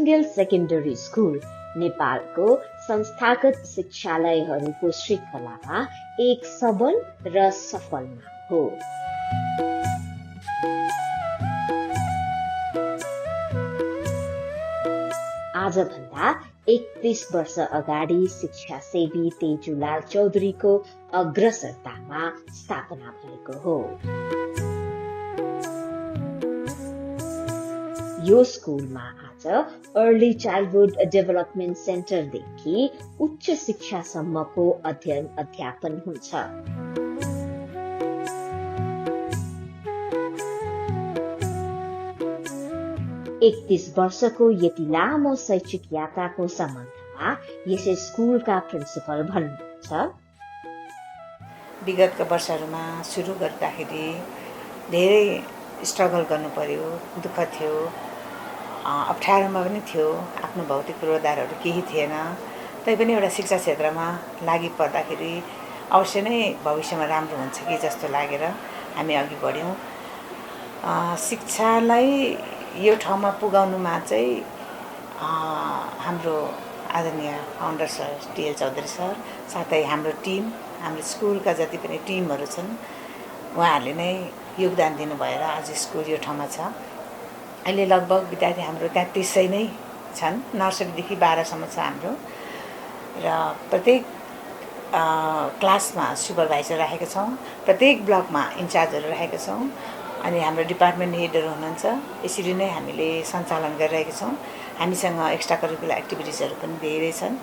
Nightingale secondary school नेपालको संस्थागत शिक्षालयहरूको श्रृङ्खलामा एक सबल र सफल नाम हो। आजभन्दा 31 वर्ष अगाडि शिक्षासेवी तेजुलाल चौधरीको अग्रसरतामा स्थापना भएको हो। यो स्कुलमा आज अर्ली चाइल्डहुड डेभलपमेन्ट सेन्टरदेखि उच्च शिक्षासम्मको अध्ययन अध्यापन हुन्छ। एकतीस वर्षको यति लामो शैक्षिक यात्राको सम्बन्धमा यसै स्कुलका प्रिन्सिपल भन्नुहुन्छ, विगतका वर्षहरूमा सुरु गर्दाखेरि धेरै स्ट्रगल गर्नु पर्यो, दुःख थियो, अप्ठ्यारोमा पनि थियो, आफ्नो भौतिक पूर्वाधारहरू केही थिएन। तैपनि एउटा शिक्षा क्षेत्रमा लागि पर्दाखेरि अवश्य नै भविष्यमा राम्रो हुन्छ कि जस्तो लागेर हामी अघि बढ्यौँ। शिक्षालाई यो ठाउँमा पुगाउनुमा चाहिँ हाम्रो आदरणीय founder sir TL Chaudhary sir, साथै हाम्रो टिम, हाम्रो स्कुलका जति पनि टिमहरू छन्, उहाँहरूले नै योगदान दिनुभएर आज स्कुल यो ठाउँमा छ। अहिले लगभग विद्यार्थी हाम्रो 3300 नै छन्। नर्सरीदेखि 12सम्म छ हाम्रो, र प्रत्येक क्लासमा सुपरभाइजर राखेका छौँ, प्रत्येक ब्लकमा इन्चार्जहरू राखेका छौँ, अनि हाम्रो डिपार्टमेन्ट हेडहरू हुनुहुन्छ। यसरी नै हामीले सञ्चालन गरिरहेका छौँ। हामीसँग एक्स्ट्रा करिकुलर एक्टिभिटिजहरू पनि धेरै छन्।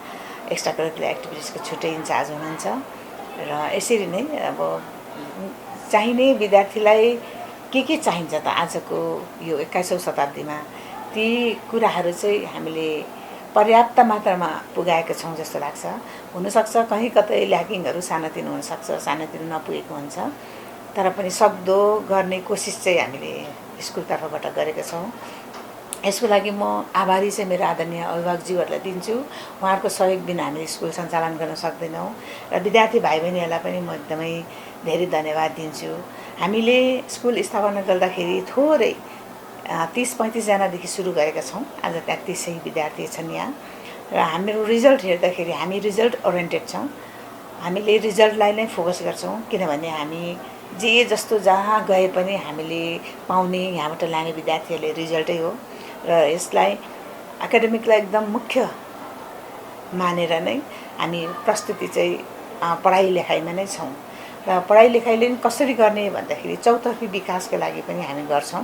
एक्स्ट्रा करिकुलर एक्टिभिटिजको छुट्टै इन्चार्ज हुनुहुन्छ, र यसरी नै अब चाहिने विद्यार्थीलाई के चाहिन्छ त आजको यो 21औं शताब्दीमा, ती कुराहरू चाहिँ हामीले पर्याप्त मात्रामा पुगाएका छौँ जस्तो लाग्छ। हुनसक्छ कहीँ कतै ल्याकिङहरू सानोतिनो हुनसक्छ, सानोतिनो नपुगेको हुन्छ, तर पनि सक्दो गर्ने कोसिस चाहिँ हामीले स्कुल तर्फबाट गरेका छौँ। यसको लागि म आभारी चाहिँ मेरो आदरणीय अभिभावकज्यूहरूलाई दिन्छु। उहाँहरूको सहयोग बिना हामीले स्कुल सञ्चालन गर्न सक्दैनौँ, र विद्यार्थी भाइ बहिनीहरूलाई पनि म एकदमै धेरै धन्यवाद दिन्छु। हामीले स्कुल स्थापना गर्दाखेरि थोरै 30-35 जनादेखि सुरु गरेका छौँ। आज 3300 विद्यार्थी छन् यहाँ, र हाम्रो रिजल्ट हेर्दाखेरि हामी रिजल्ट ओरिएन्टेड छौँ। हामीले रिजल्टलाई नै फोकस गर्छौँ, किनभने हामी जे जस्तो जहाँ गए पनि हामीले पाउने यहाँबाट लाने विद्यार्थीहरूले रिजल्टै हो, र यसलाई एकाडेमिकलाई एकदम मुख्य मानेर नै हामी प्रस्तुति चाहिँ पढाइ लेखाइमा नै छौँ। र पढाइ लेखाइले कसरी गर्ने भन्दाखेरि चौतर्फी विकासको लागि पनि हामी गर्छौँ।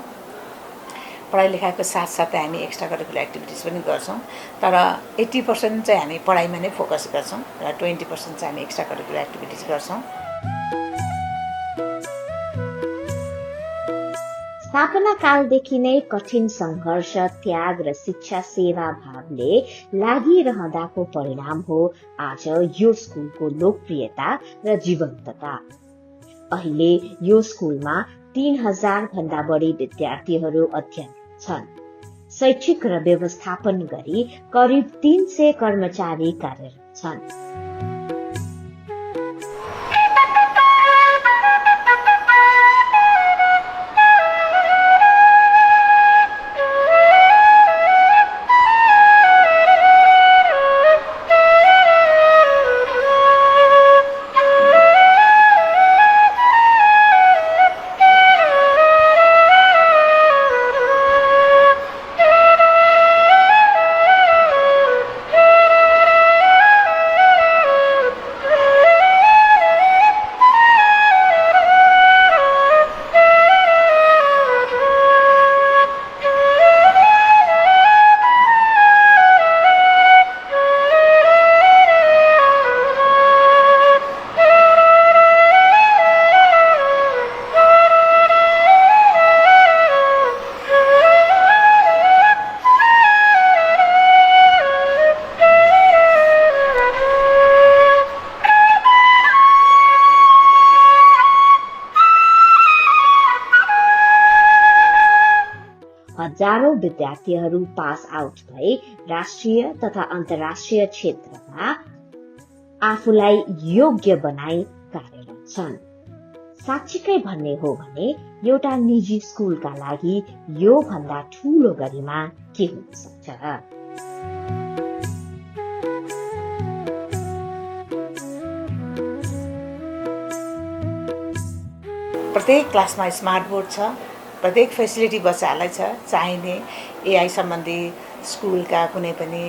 पढाइ लेखाइको साथसाथै हामी एक्स्ट्रा करिकुलर एक्टिभिटिज पनि गर्छौँ, तर 80% चाहिँ हामी पढाइमा नै फोकस गर्छौँ, र 20% चाहिँ हामी एक्स्ट्रा करिकुलर एक्टिभिटिज गर्छौँ। स्थापना कालदेखि नै कठिन सङ्घर्ष, त्याग र शिक्षा सेवा भावले लागिरहँदाको परिणाम हो आज यो स्कुलको लोकप्रियता र जीवन्तता। अहिले यो स्कुलमा 3000 भन्दा बढी विद्यार्थीहरू अध्ययन छन्। शैक्षिक र व्यवस्थापन गरी करिब 300 कर्मचारी कार्यरत छन्। हजारौं विद्यार्थीहरू पास आउट भई राष्ट्रिय तथा अन्तर्राष्ट्रिय क्षेत्रमा आफूलाई योग्य बनाई कार्यरत छन्। साच्चीकै भन्ने हो भने एउटा निजी स्कुलका लागि यो भन्दा ठूलो गरिमा के हुन सक्छ। प्रत्येक क्लासमा स्मार्ट बोर्ड छ, प्रत्येक फेसिलिटी बच्चाहरूलाई छ। चाहिने एआई सम्बन्धी स्कुलका कुनै पनि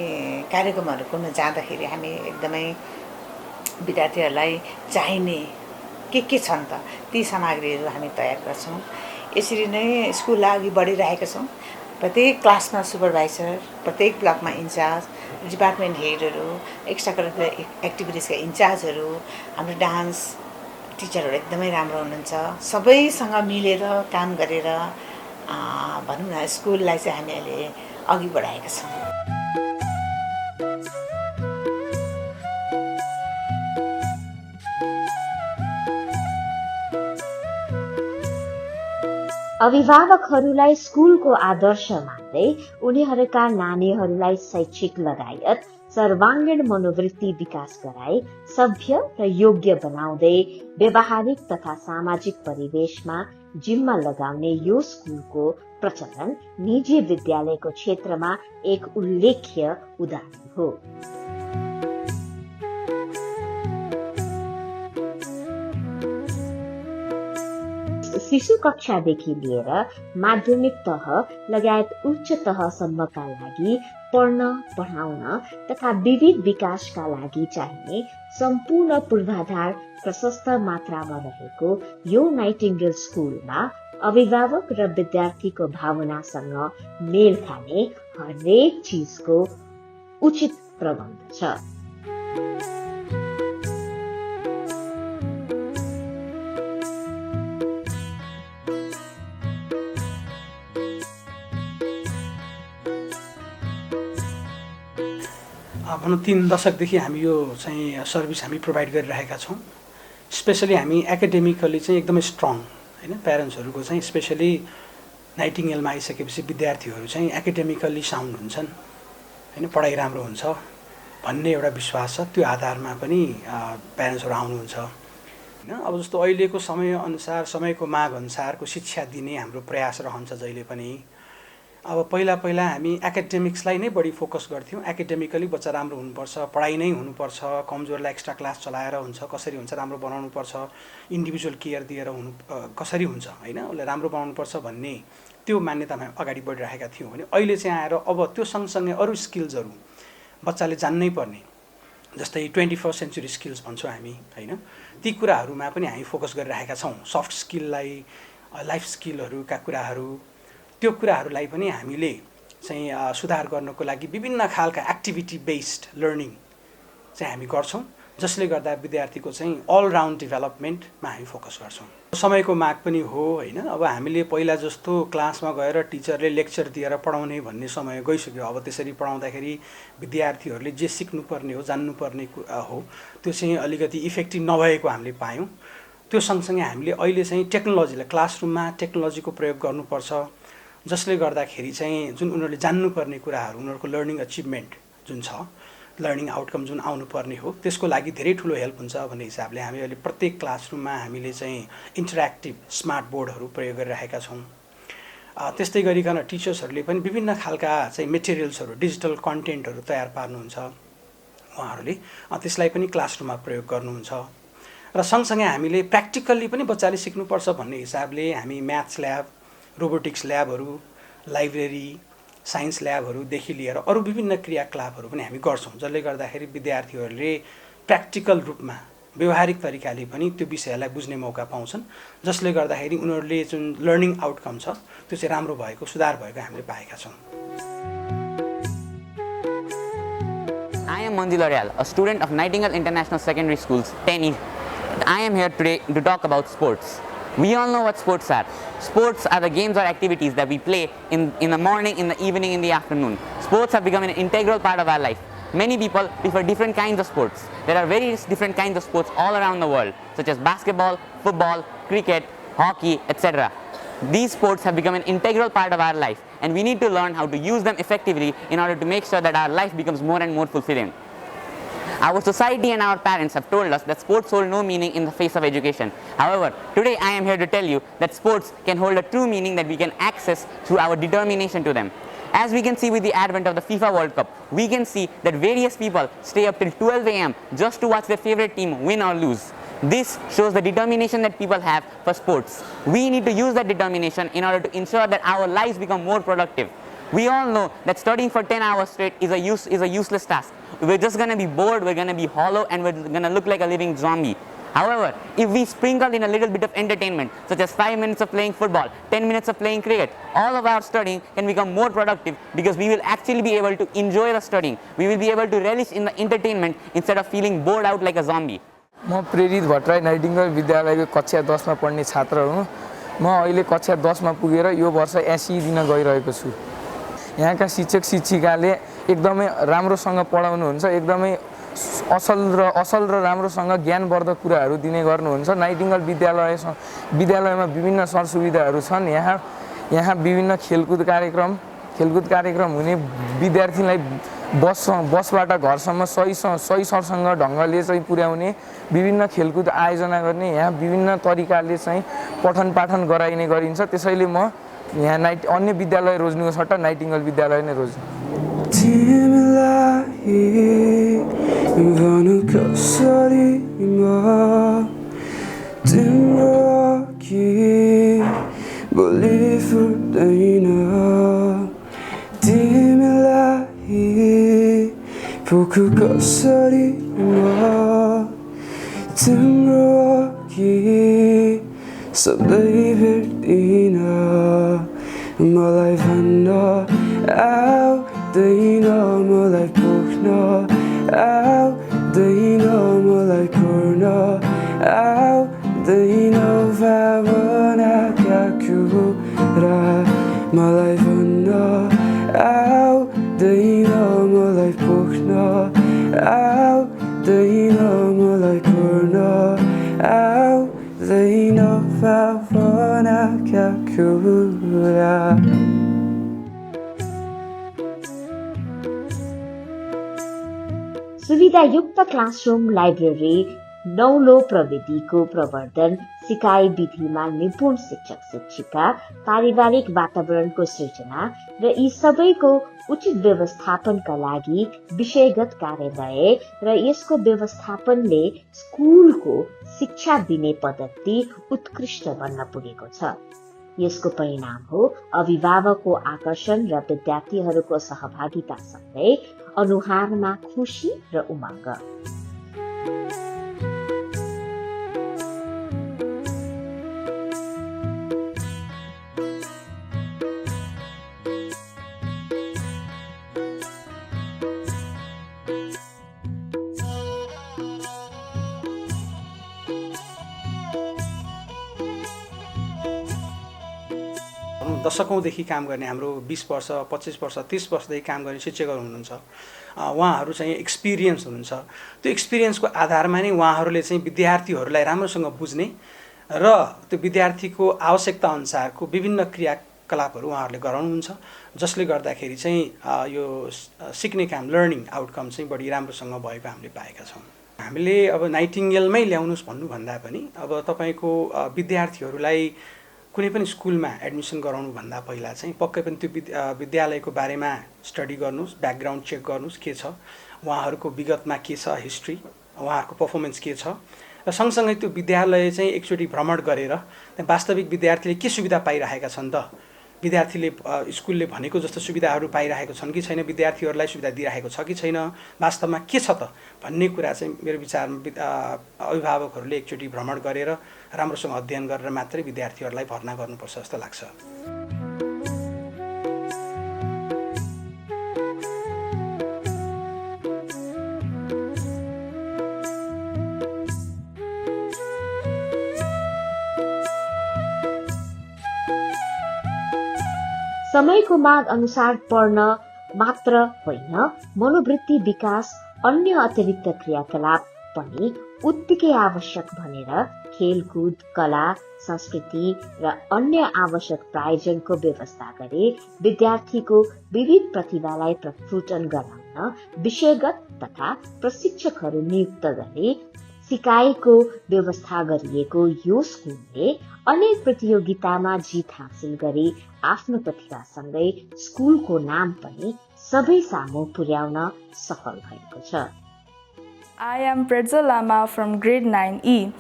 कार्यक्रमहरू गर्न जाँदाखेरि हामी एकदमै विद्यार्थीहरूलाई चाहिने के छन् त ती सामग्रीहरू हामी तयार गर्छौँ। यसरी नै स्कुललाई अघि बढिरहेका छौँ। प्रत्येक क्लासमा सुपरभाइजर, प्रत्येक ब्लकमा इन्चार्ज, डिपार्टमेन्ट हेडहरू, एक्स्ट्रा करिकुलर एक्टिभिटिजका इन्चार्जहरू, हाम्रो डान्स टिचरहरू एकदमै राम्रो हुनुहुन्छ। सबैसँग मिलेर काम गरेर भनौँ न स्कुललाई चाहिँ हामी अहिले अघि बढाएका छौँ। अभिभावकहरूलाई स्कुलको आदर्श मान्दै उनीहरूका नानीहरूलाई शैक्षिक लगायत सर्वाङ्गीण मनोवृत्ति विकास गराई सभ्य र योग्य बनाउँदै व्यवहारिक तथा सामाजिक परिवेशमा जिम्मा लगाउने यो स्कुलको प्रचलन निजी विद्यालयको क्षेत्रमा एक उल्लेख्य उदाहरण हो। शिशु कक्षादेखि लिएर माध्यमिक तह लगायत उच्च तहसम्मका लागि पढ्न, पढाउन तथा विविध विकासका लागि चाहिने सम्पूर्ण पूर्वाधार प्रशस्त मात्रामा रहेको यो नाइटिङ्गेल स्कुलमा अभिभावक र विद्यार्थीको भावनासँग मेल खाने हरेक चिजको उचित प्रबन्ध छ। भनौँ 3 दशकदेखि हामी यो चाहिँ सर्भिस हामी प्रोभाइड गरिरहेका छौँ। स्पेसली हामी एकाडेमिकली चाहिँ एकदमै स्ट्रङ हैन, प्यारेन्ट्सहरूको चाहिँ स्पेसली नाइटिङ्गेलमा आइसकेपछि विद्यार्थीहरू चाहिँ एकाडेमिकली साउन्ड हुन्छन् हैन, पढाइ राम्रो हुन्छ भन्ने एउटा विश्वास छ। त्यो आधारमा पनि प्यारेन्ट्सहरू आउनुहुन्छ हैन। अब जस्तो अहिलेको समयअनुसार, समयको माग अनुसारको शिक्षा दिने हाम्रो प्रयास रहन्छ जहिले पनि। अब पहिला हामी एकाडेमिक्सलाई नै बढी फोकस गर्थ्यौँ। एकाडेमिकली बच्चा राम्रो हुनुपर्छ, पढाइ नै हुनुपर्छ, कमजोरलाई एक्स्ट्रा क्लास चलाएर हुन्छ, कसरी हुन्छ राम्रो बनाउनुपर्छ, इन्डिभिजुअल केयर दिएर कसरी हुन्छ हैन, उसलाई राम्रो बनाउनुपर्छ भन्ने त्यो मान्यतामा अगाडि बढिरहेका थियौँ भने अहिले चाहिँ आएर अब त्यो सँगसँगै अरू स्किल्सहरू बच्चाले जान्नै पर्ने, जस्तै 21st सेन्चुरी स्किल्स भन्छौँ हामी हैन, ती कुराहरूमा पनि हामी फोकस गरिरहेका छौँ। सफ्ट स्किललाई, लाइफ स्किलहरूका कुराहरू, त्यो कुराहरूलाई पनि हामीले चाहिँ सुधार गर्नको लागि विभिन्न खालका एक्टिभिटी बेस्ड लर्निङ चाहिँ हामी गर्छौँ, जसले गर्दा विद्यार्थीको चाहिँ अलराउन्ड डेभलपमेन्टमा हामी फोकस गर्छौँ। समयको माग पनि हो हैन। अब हामीले पहिला जस्तो क्लासमा गएर टिचरले लेक्चर दिएर पढाउने भन्ने समय गइसक्यो। अब त्यसरी पढाउँदाखेरि विद्यार्थीहरूले जे सिक्नुपर्ने हो, जान्नुपर्ने हो, त्यो चाहिँ अलिकति इफेक्टिभ नभएको हामीले पायौँ। त्यो सँगसँगै हामीले अहिले चाहिँ टेक्नोलोजीलाई, क्लासरुममा टेक्नोलोजीको प्रयोग गर्नुपर्छ, जसले गर्दाखेरि चाहिँ जुन उनीहरूले जान्नुपर्ने कुराहरू, उनीहरूको लर्निङ अचिभमेन्ट जुन छ, लर्निङ आउटकम जुन आउनुपर्ने हो, त्यसको लागि धेरै ठुलो हेल्प हुन्छ भन्ने हिसाबले हामी अहिले प्रत्येक क्लासरुममा हामीले चाहिँ इन्टरेक्टिभ स्मार्ट बोर्डहरू प्रयोग गरिरहेका छौँ। त्यस्तै गरिकन टिचर्सहरूले पनि विभिन्न खालका चाहिँ मेटेरियल्सहरू, डिजिटल कन्टेन्टहरू तयार पार्नुहुन्छ उहाँहरूले, त्यसलाई पनि क्लासरुममा प्रयोग गर्नुहुन्छ। र सँगसँगै हामीले प्र्याक्टिकल्ली पनि बच्चाले सिक्नुपर्छ भन्ने हिसाबले हामी म्याथ्स ल्याब, रोबोटिक्स ल्याबहरू, लाइब्रेरी, साइन्स ल्याबहरूदेखि लिएर अरू विभिन्न क्रियाकलापहरू पनि हामी गर्छौँ, जसले गर्दाखेरि विद्यार्थीहरूले प्र्याक्टिकल रूपमा, व्यवहारिक तरिकाले पनि त्यो विषयलाई बुझ्ने मौका पाउँछन्, जसले गर्दाखेरि उनीहरूले जुन लर्निङ आउटकम छ त्यो चाहिँ राम्रो भएको, सुधार भएको हामीले पाएका छौँ। I am Manju L'Oreal, a student of Nightingale International Secondary School's 10E. I am here today to talk about sports. We all know what sports are. Sports are the games or activities that we play in the morning, in the evening, in the afternoon. Sports have become an integral part of our life. Many people prefer different kinds of sports. There are various different kinds of sports all around the world, such as basketball, football, cricket, hockey, etc. These sports have become an integral part of our life, and we need to learn how to use them effectively in order to make sure that our life becomes more and more fulfilling. Our society and our parents have told us that sports hold no meaning in the face of education. However, today I am here to tell you that sports can hold a true meaning that we can access through our determination to them. As we can see with the advent of the FIFA World Cup, we can see that various people stay up till 12 a.m. just to watch their favorite team win or lose. This shows the determination that people have for sports. We need to use that determination in order to ensure that our lives become more productive. We all know that studying for 10 hours straight is a useless task. We're just going to be bored, we're going to be hollow, and we're going to look like a living zombie. However, if we sprinkle in a little bit of entertainment, such as 5 minutes of playing football, 10 minutes of playing cricket, all of our studying can become more productive because we will actually be able to enjoy the studying. We will be able to relish in the entertainment instead of feeling bored out like a zombie. म प्रेरित Bhattarai Nightingale विद्यालयको कक्षा 10 मा पढ्ने छात्र हुँ। म अहिले कक्षा 10 मा पुगेर यो वर्ष 80 दिन गइरहेको छु। यहाँका शिक्षक शिक्षिकाले एकदमै राम्रोसँग पढाउनुहुन्छ, एकदमै असल र राम्रोसँग ज्ञानवर्धक कुराहरू दिने गर्नुहुन्छ। नाइटिङ्गेल विद्यालयमा विभिन्न सरसुविधाहरू छन्। यहाँ विभिन्न खेलकुद कार्यक्रम हुने, विद्यार्थीलाई बसबाट घरसम्म सही सरसँग ढङ्गले चाहिँ पुर्याउने, विभिन्न खेलकुद आयोजना गर्ने, यहाँ विभिन्न तरिकाले चाहिँ पठन पाठन गराइने गरिन्छ। त्यसैले म यहाँ अन्य विद्यालय रोज्नुको सट्टा नाइटिङ्गेल विद्यालय नै रोज्छु। Puku kasari ma timro ki sabdai verdina malai vanna au dina malai pukna au dina malai kurna au dina vavana kakura malai vanna au dina malai pukna au dina malai kurna au dina vavana kakura. सुविधायुक्त classroom, library, नौलो प्रविधिको प्रवर्धन, सिकाइ विधिमा निपुण शिक्षक शिक्षिका, पारिवारिक वातावरणको सृजना र यी सबैको उचित व्यवस्थापनका लागि विषयगत कार्यालय र यसको व्यवस्थापनले स्कुलको शिक्षा दिने पद्धति उत्कृष्ट बन्न पुगेको छ। यसको परिणाम हो अभिभावकको आकर्षण र विद्यार्थीहरूको सहभागिता सँगै अनुहारमा खुशी र उमङ्ग। दशकौंदेखि काम गर्ने हाम्रो 20 वर्ष 25 वर्ष 30 वर्षदेखि काम गर्ने शिक्षकहरू हुनुहुन्छ। उहाँहरू चाहिँ एक्सपिरियन्स हुनुहुन्छ। त्यो एक्सपिरियन्सको आधारमा नै उहाँहरूले चाहिँ विद्यार्थीहरूलाई राम्रोसँग बुझ्ने र त्यो विद्यार्थीको आवश्यकता अनुसारको विभिन्न क्रियाकलापहरू उहाँहरूले गराउनुहुन्छ, जसले गर्दाखेरि चाहिँ यो सिक्ने काम, लर्निङ आउटकम चाहिँ बढी राम्रोसँग भएको हामीले पाएका छौँ। हामीले अब नाइटिङ्गेलमै ल्याउनुहोस् भन्नुभन्दा पनि अब तपाईँको विद्यार्थीहरूलाई कुनै पनि स्कुलमा एडमिसन गराउनु भन्दा पहिला चाहिँ पक्कै पनि त्यो विद्यालयको बारेमा स्टडी गर्नुहोस्, ब्याकग्राउन्ड चेक गर्नुहोस् के छ, उहाँहरूको विगतमा के छ, हिस्ट्री, उहाँहरूको पर्फर्मेन्स के छ र सँगसँगै त्यो विद्यालय चाहिँ एकचोटि भ्रमण गरेर वास्तविक विद्यार्थीले के सुविधा पाइरहेका छन् त, विद्यार्थीले स्कुलले भनेको जस्तो सुविधाहरू पाइरहेको छन् कि छैन, विद्यार्थीहरूलाई सुविधा दिइरहेको छ कि छैन, वास्तवमा के छ त भन्ने कुरा चाहिँ मेरो विचारमा अभिभावकहरूले एकचोटि भ्रमण गरेर राम्रोसँग अध्ययन गरेर मात्रै विद्यार्थीहरूलाई भर्ना गर्नुपर्छ जस्तो लाग्छ। समयको माग अनुसार पढ्न मात्र होइन, मनोवृत्ति विकास, अन्य अतिरिक्त क्रियाकलाप पनि उत्तिकै आवश्यक भनेर खेलकुद, कला, संस्कृति र अन्य आवश्यक प्रायोजनको व्यवस्था गरे विद्यार्थीको विविध प्रतिभालाई प्रस्फुटन गराउन विषयगत तथा प्रशिक्षकहरू नियुक्त गरे सिकाइको व्यवस्था गरिएको यो स्कुलले अनेक प्रतियोगितामा जित हासिल गरी आफ्नो प्रतिभासँगै स्कुलको नाम पनि सबै सामु पुर्याउन सफल भएको छ। I am Pretzel Lama from grade 9E.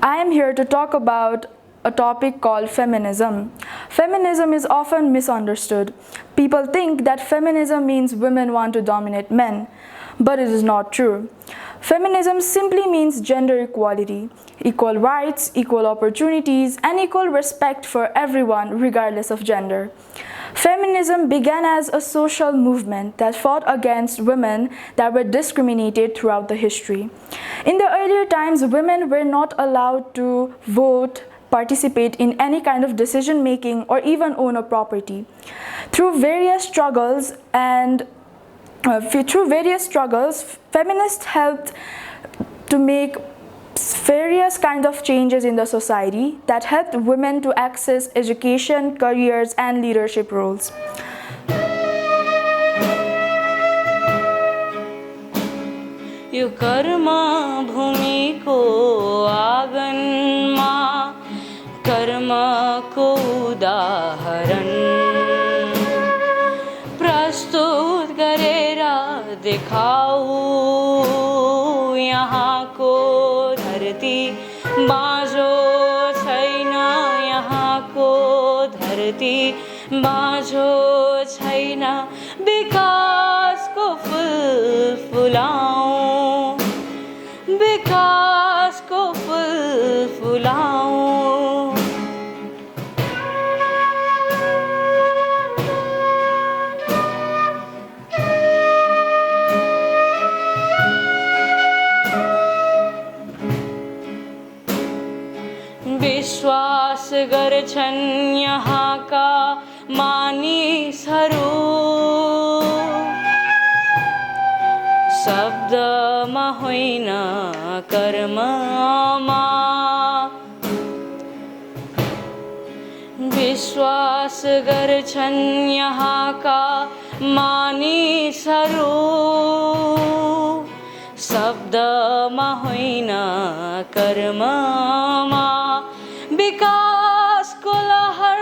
I am here to talk about a topic called feminism. Feminism is often misunderstood. People think that feminism means women want to dominate men, but it is not true. Feminism simply means gender equality, equal rights, equal opportunities, and equal respect for everyone regardless of gender. Feminism began as a social movement that fought against women that were discriminated throughout the history. In the earlier times, women were not allowed to vote, participate in any kind of decision making, or even own a property. Through various struggles, feminists helped to make various kinds of changes in the society that helped women to access education, careers, and leadership roles. यो कर्म भूमिको आँगनमा कर्मको उदाहरण प्रस्तुत गरेर देखाऊ यहाँको धरती बाँझो छैन यहाँको धरती बाँझो छैन विकासको फुल फुलाऊ विकासको फुल फुलाऊ विश्वास गर्छन् यहाँका मानिसहरू शब्दमा होइन कर्ममा विश्वास गर्छन् यहाँका मानिसहरू शब्दमा होइन कर्ममा विकासको लहर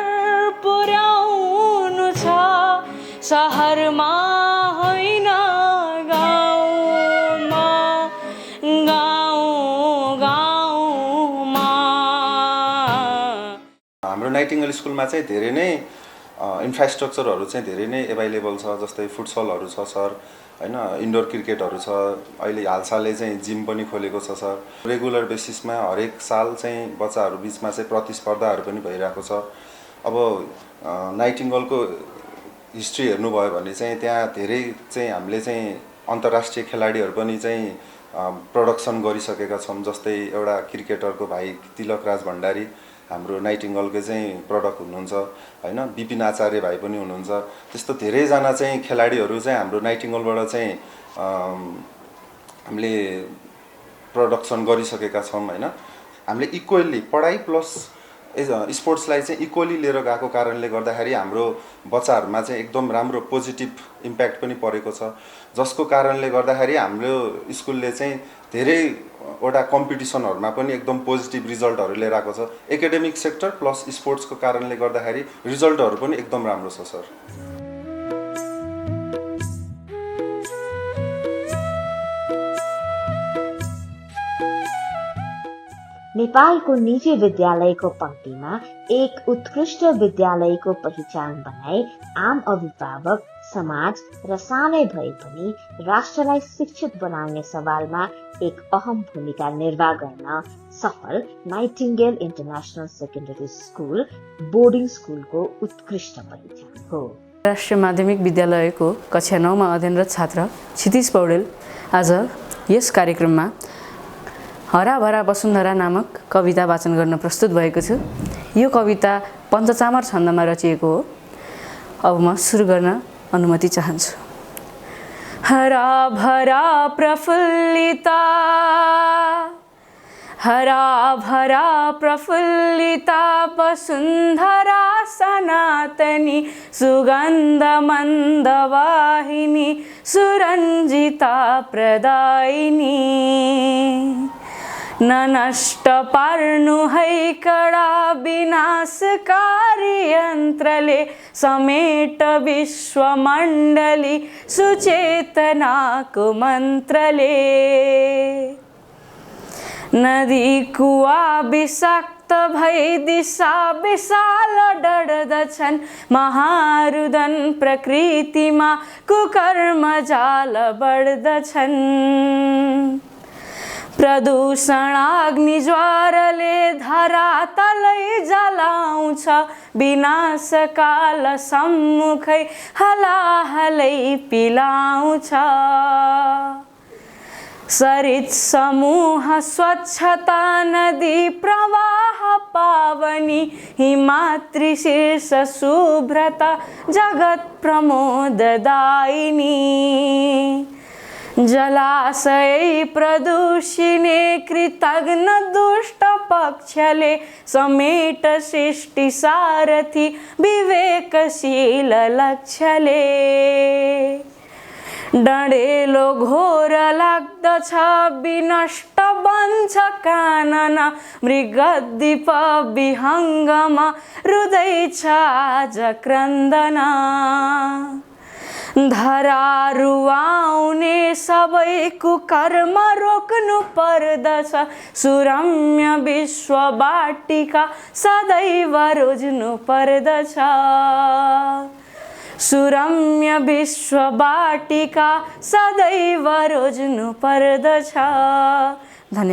पुर्याउनु छ सहरमा होइन गाउँमा गाउँ गाउँमा हाम्रो नाइटिङ्गेल स्कुलमा चाहिँ धेरै नै इन्फ्रास्ट्रक्चरहरू चाहिँ धेरै नै एभाइलेबल छ जस्तै फुटसलहरू छ सर हैन इन्डोर क्रिकेटहरू छ अहिले हालसालै चाहिँ जिम पनि खोलेको छ सर रेगुलर बेसिसमा हरेक साल चाहिँ बच्चाहरू बिचमा चाहिँ प्रतिस्पर्धाहरू पनि भइरहेको छ अब नाइटिङ्गेलको हिस्ट्री हेर्नुभयो भने चाहिँ त्यहाँ धेरै चाहिँ हामीले चाहिँ अन्तर्राष्ट्रिय खेलाडीहरू पनि चाहिँ प्रोडक्सन गरिसकेका छौँ जस्तै एउटा क्रिकेटरको भाइ तिलक राज भण्डारी हाम्रो नाइटिङ्गेलकै चाहिँ प्रडक्ट हुनुहुन्छ हैन विपिन आचार्य भाइ पनि हुनुहुन्छ त्यस्तो धेरैजना चाहिँ खेलाडीहरू चाहिँ हाम्रो नाइटिङ्गेलबाट चाहिँ हामीले प्रोडक्सन गरिसकेका छौँ हैन हामीले इक्वली पढाइ प्लस स्पोर्ट्सलाई चाहिँ इक्वली लिएर गएको कारणले गर्दाखेरि हाम्रो बच्चाहरूमा चाहिँ एकदम राम्रो पोजिटिभ इम्प्याक्ट पनि परेको छ जसको कारणले गर्दाखेरि हाम्रो स्कुलले चाहिँ धेरैवटा कम्पिटिसनहरूमा पनि एकदम पोजिटिभ रिजल्टहरू लिएर आएको छ एकाडेमिक सेक्टर प्लस स्पोर्ट्सको कारणले गर्दाखेरि रिजल्टहरू पनि एकदम राम्रो छ सर नेपालको निजी विद्यालयको पंक्तिमा एक उत्कृष्ट विद्यालयको पहिचान बनाए आम अभिभावक समाज र सानै भए पनि राष्ट्रलाई शिक्षित बनाउने सवालमा एक अहम भूमिका निर्वाह गर्न सफल Nightingale international secondary school boarding स्कुलको उत्कृष्ट पहिचान हो। राष्ट्रिय माध्यमिक विद्यालयको कक्षा 9 मा अध्ययनरत छात्र क्षितिज पौडेल आज यस कार्यक्रममा हराभरा वसुन्धरा नामक कविता वाचन गर्न प्रस्तुत भएको छु। यो कविता पञ्चचामर छन्दमा रचिएको हो। अब म सुरु गर्न अनुमति चाहन्छु। हराभरा प्रफुल्लिता वसुन्धरा सनातनी सुगन्ध मन्दवाहिनी सुरञ्जिता प्रदायिनी न नष्ट पार्नु है कडा विनाशकारी यन्त्रले समेट विश्वमण्डली सुचेतनाको मन्त्रले नदी कुवा विषाक्त भई दिशा विशाल डढ्दछन् महारुदन प्रकृतिमा कुकर्म जाल बढ्दछन् प्रदूषण अग्नि ज्वारले धरातलै जलाउँछ विनाशकाल सम्मुखै हलाहलै पिलाउँछ सरित समूह स्वच्छता नदी प्रवाह पावनी हिमात्री शीर्ष शुभ्रता जगत प्रमोददायिनी जलाशय प्रदूषिने कृतघ्न दुष्ट पक्षले समेट सृष्टि सारथी विवेकशील लक्ष्यले डढेलो घोर लाग्दछ विनष्ट बन्छ कानन मृगद्वीप विहङ्गमा रुदैछ आज क्रन्दन धरा रुवाउने सबै कुकर्म रोक्नु पर्दछ सुरम्य विश्व बाटिका सदैव रोज्नु पर्दछ सुरम्य विश्व बाटिका सदैव रोज्नु पर्दछ। धन्यवाद।